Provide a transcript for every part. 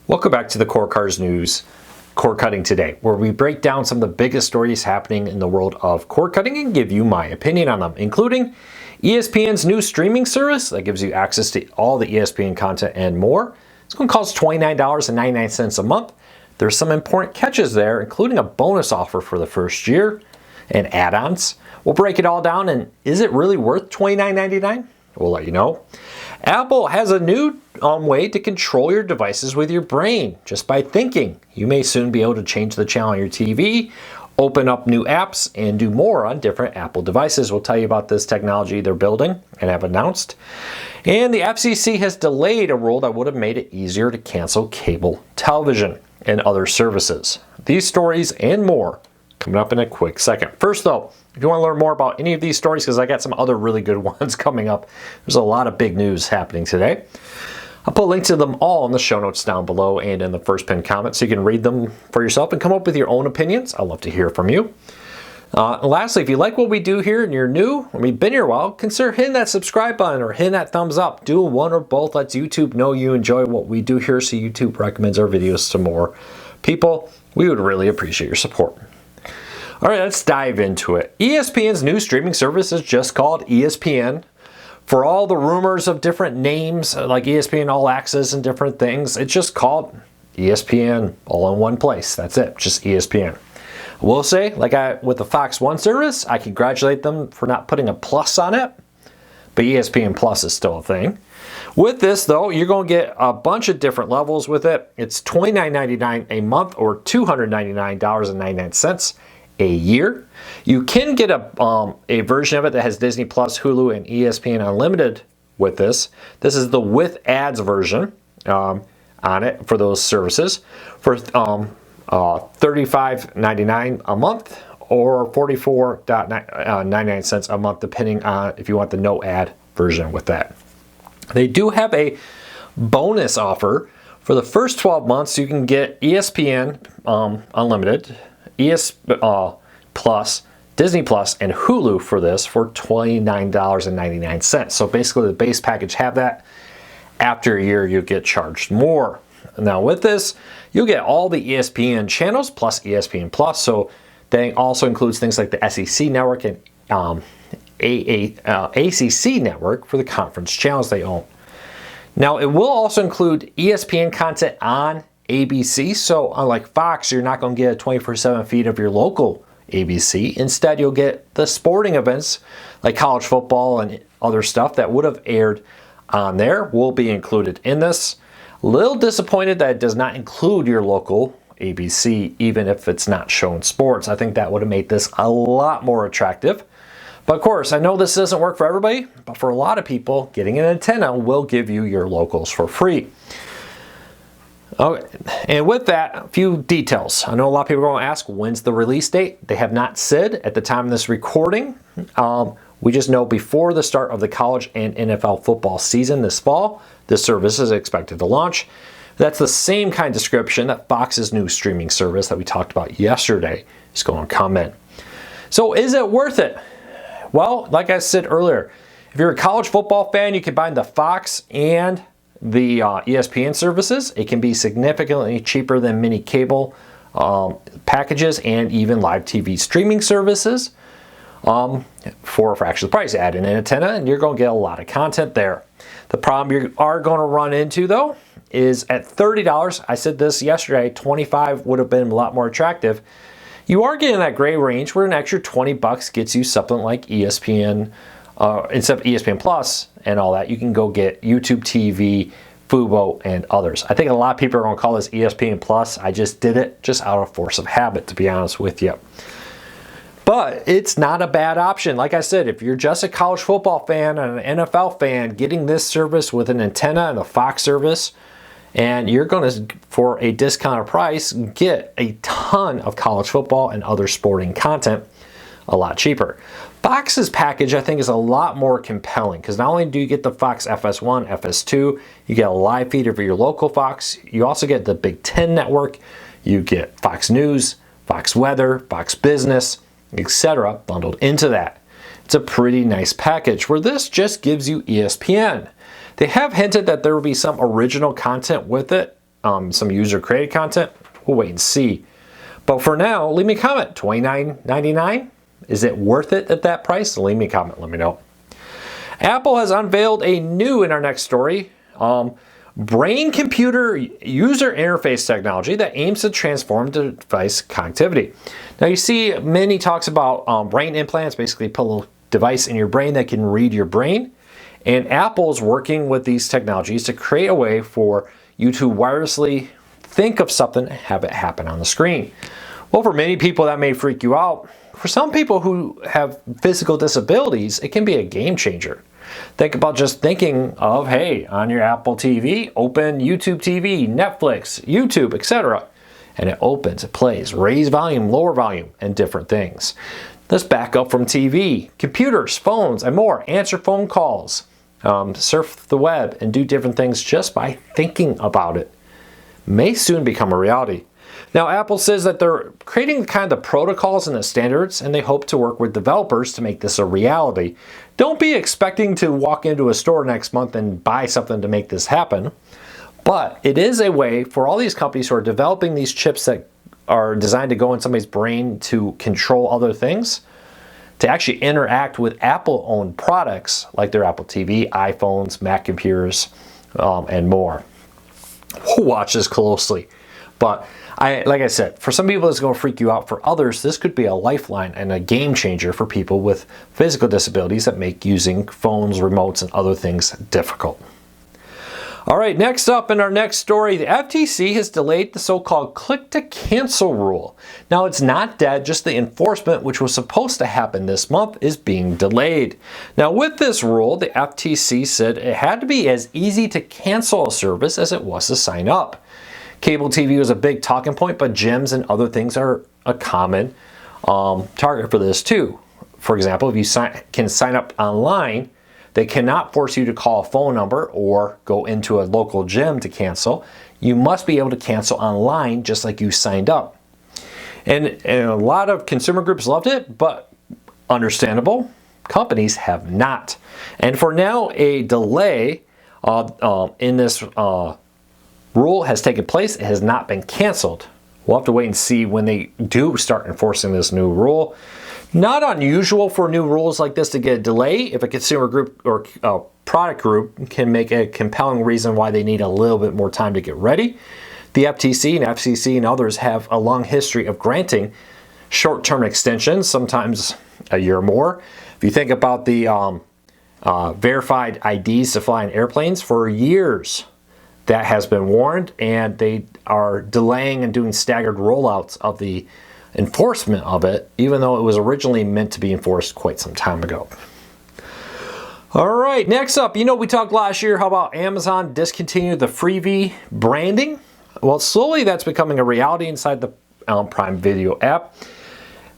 Welcome back to the Core Cars News Cord Cutting Today, where we break down some of the biggest stories happening in the world of cord cutting and give you my opinion on them, including ESPN's new streaming service that gives you access to all the ESPN content and more. It's going to cost $29.99 a month. There's some important catches there, including a bonus offer for the first year and add-ons. We'll break it all down, and is it really worth $29.99? We'll let you know. Apple has a new way to control your devices with your brain, just by thinking. You may soon be able to change the channel on your TV, open up new apps, and do more on different Apple devices. We'll tell you about this technology they're building and have announced. And the FCC has delayed a rule that would have made it easier to cancel cable television and other services. These stories and more coming up in a quick second. First though, if you want to learn more about any of these stories, because I got some other really good ones coming up, there's a lot of big news happening today. I'll put links to them all in the show notes down below and in the first pinned comment so you can read them for yourself and come up with your own opinions. I'd love to hear from you. Lastly, if you like what we do here and you're new, or you've been here a while, consider hitting that subscribe button or hitting that thumbs up. Doing one or both lets YouTube know you enjoy what we do here, so YouTube recommends our videos to more people. We would really appreciate your support. All right, let's dive into it. ESPN's new streaming service is just called ESPN. For all the rumors of different names, like ESPN All Access and different things, it's just called ESPN all in one place. That's it, just ESPN. I will say, with the Fox One service, I congratulate them for not putting a plus on it, but ESPN Plus is still a thing. With this, though, you're going to get a bunch of different levels with it. It's $29.99 a month or $299.99 a year. You can get a version of it that has Disney Plus, Hulu, and ESPN Unlimited with this. This is the with ads version on it for those services for $35.99 a month or $44.99 a month, depending on if you want the no ad version with that. They do have a bonus offer for the first 12 months. You can get ESPN Unlimited, Plus, Disney Plus, and Hulu for this for $29.99. So basically the base package have that. After a year, you get charged more. Now with this, you'll get all the ESPN channels plus ESPN Plus. So that also includes things like the SEC network and ACC network for the conference channels they own. Now it will also include ESPN content on ABC, so unlike Fox, you're not going to get a 24/7 feed of your local ABC. Instead, you'll get the sporting events like college football and other stuff that would have aired on there will be included in this. A little disappointed that it does not include your local ABC, even if it's not showing sports. I think that would have made this a lot more attractive. But of course, I know this doesn't work for everybody, but for a lot of people, getting an antenna will give you your locals for free. Okay, and with that, a few details. I know a lot of people are going to ask, when's the release date? They have not said at the time of this recording. We just know before the start of the college and NFL football season this fall, this service is expected to launch. That's the same kind of description that Fox's new streaming service that we talked about yesterday is going to come in. So is it worth it? Well, like I said earlier, if you're a college football fan, you combine the Fox and the ESPN services. It can be significantly cheaper than many cable packages and even live TV streaming services for a fraction of the price. Add in an antenna and you're going to get a lot of content there. The problem you are going to run into, though, is at $30, I said this yesterday, $25 would have been a lot more attractive. You are getting that gray range where an extra $20 gets you something like ESPN, instead of ESPN Plus and all that. You can go get YouTube TV, Fubo, and others. I think a lot of people are going to call this ESPN Plus. I just did it just out of force of habit, to be honest with you. But it's not a bad option. Like I said, if you're just a college football fan and an NFL fan, getting this service with an antenna and a Fox service, and you're going to, for a discounted price, get a ton of college football and other sporting content a lot cheaper. Fox's package, I think, is a lot more compelling because not only do you get the Fox FS1, FS2, you get a live feed of your local Fox, you also get the Big Ten network, you get Fox News, Fox Weather, Fox Business, etc. bundled into that. It's a pretty nice package where this just gives you ESPN. They have hinted that there will be some original content with it, some user-created content? We'll wait and see. But for now, leave me a comment. $29.99? Is it worth it at that price? Leave me a comment. Let me know. Apple has unveiled a new, in our next story, brain-computer user interface technology that aims to transform device connectivity. Now you see many talks about brain implants, basically put a little device in your brain that can read your brain. And Apple is working with these technologies to create a way for you to wirelessly think of something and have it happen on the screen. Well, for many people that may freak you out. For some people who have physical disabilities, it can be a game changer. Think about just thinking of, hey, on your Apple TV, open YouTube TV, Netflix, YouTube, etc. And it opens, it plays, raise volume, lower volume, and different things. Let's back up from TV, computers, phones, and more. Answer phone calls, surf the web, and do different things just by thinking about it. May soon become a reality. Now, Apple says that they're creating kind of the protocols and the standards, and they hope to work with developers to make this a reality. Don't be expecting to walk into a store next month and buy something to make this happen. But it is a way for all these companies who are developing these chips that are designed to go in somebody's brain to control other things, to actually interact with Apple-owned products like their Apple TV, iPhones, Mac computers, and more. We'll watch this closely. But like I said, for some people it's going to freak you out. For others, this could be a lifeline and a game changer for people with physical disabilities that make using phones, remotes, and other things difficult. All right, next up in our next story, the FTC has delayed the so-called click-to-cancel rule. Now, it's not dead, just the enforcement, which was supposed to happen this month, is being delayed. Now, with this rule, the FTC said it had to be as easy to cancel a service as it was to sign up. Cable TV was a big talking point, but gyms and other things are a common target for this too. For example, if you can sign up online, they cannot force you to call a phone number or go into a local gym to cancel. You must be able to cancel online just like you signed up. And a lot of consumer groups loved it, but understandable, companies have not. And for now, a delay in this rule has taken place. It has not been canceled. We'll have to wait and see when they do start enforcing this new rule. Not unusual for new rules like this to get a delay if a consumer group or product group can make a compelling reason why they need a little bit more time to get ready. The FTC and FCC and others have a long history of granting short-term extensions, sometimes a year or more. If you think about the verified IDs to fly in airplanes, for years that has been warned, and they are delaying and doing staggered rollouts of the enforcement of it, even though it was originally meant to be enforced quite some time ago. All right, next up, we talked last year how about Amazon discontinued the Freevee branding. Well, slowly that's becoming a reality inside the Prime Video app.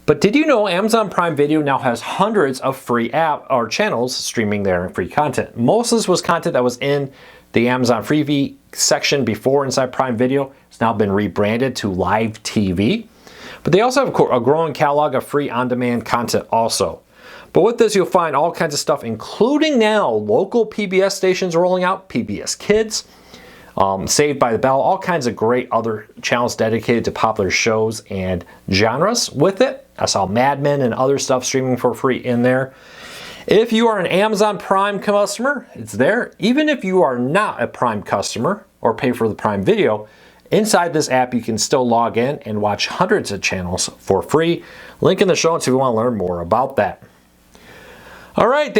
But did you know Amazon Prime Video now has hundreds of free app or channels streaming their free content? Most of this was content that was in the Amazon Freevee section before inside Prime Video. It's now been rebranded to Live TV. But they also have a growing catalog of free on-demand content also. But with this, you'll find all kinds of stuff, including now local PBS stations rolling out, PBS Kids, Saved by the Bell, all kinds of great other channels dedicated to popular shows and genres with it. I saw Mad Men and other stuff streaming for free in there. If you are an Amazon Prime customer, it's there. Even if you are not a Prime customer or pay for the Prime Video, inside this app you can still log in and watch hundreds of channels for free. Link in the show notes if you want to learn more about that. All right,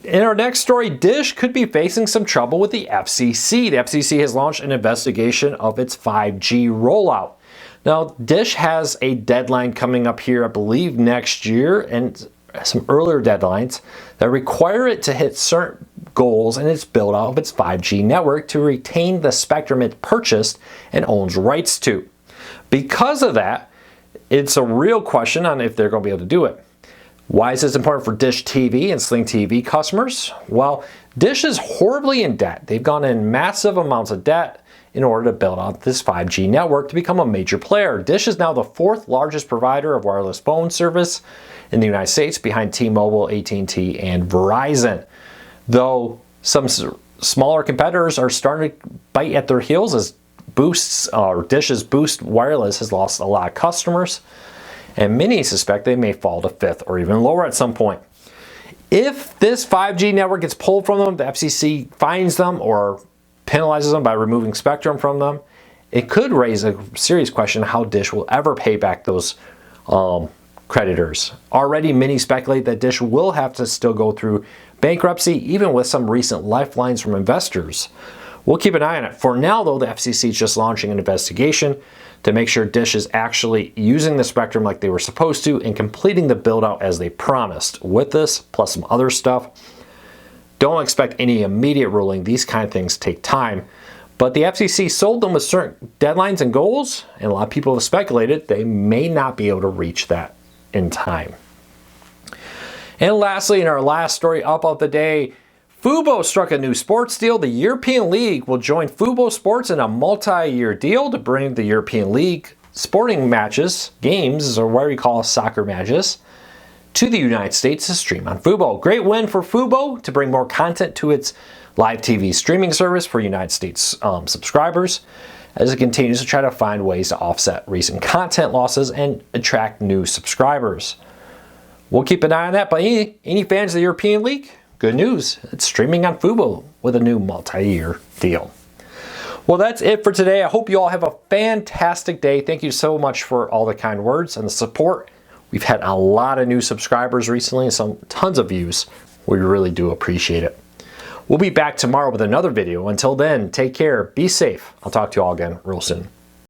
in our next story, Dish could be facing some trouble with the FCC. The FCC has launched an investigation of its 5G rollout. Now, Dish has a deadline coming up here, I believe, next year, and some earlier deadlines that require it to hit certain goals in its build out of its 5G network to retain the spectrum it purchased and owns rights to. Because of that, it's a real question on if they're going to be able to do it. Why is this important for Dish TV and Sling TV customers? Well, Dish is horribly in debt. They've gone in massive amounts of debt in order to build out this 5G network to become a major player. Dish is now the 4th largest provider of wireless phone service in the United States, behind T-Mobile, AT&T, and Verizon. Though some smaller competitors are starting to bite at their heels as Dish's Boost Wireless has lost a lot of customers, and many suspect they may fall to 5th or even lower at some point. If this 5G network gets pulled from them, the FCC fines them or penalizes them by removing spectrum from them, it could raise a serious question how Dish will ever pay back those creditors. Already, many speculate that Dish will have to still go through bankruptcy, even with some recent lifelines from investors. We'll keep an eye on it. For now, though, the FCC is just launching an investigation to make sure Dish is actually using the spectrum like they were supposed to and completing the build-out as they promised. With this, plus some other stuff, don't expect any immediate ruling. These kind of things take time. But the FCC sold them with certain deadlines and goals, and a lot of people have speculated they may not be able to reach that in time. And lastly, in our last story up of the day, Fubo struck a new sports deal. The European League will join Fubo Sports in a multi-year deal to bring the European League sporting matches, games, or what we call soccer matches, to the United States to stream on Fubo. Great win for Fubo to bring more content to its live TV streaming service for United States subscribers, as it continues to try to find ways to offset recent content losses and attract new subscribers. We'll keep an eye on that, but any fans of the European League, good news, it's streaming on Fubo with a new multi-year deal. Well, that's it for today. I hope you all have a fantastic day. Thank you so much for all the kind words and the support. We've had a lot of new subscribers recently and tons of views. We really do appreciate it. We'll be back tomorrow with another video. Until then, take care, be safe. I'll talk to you all again real soon.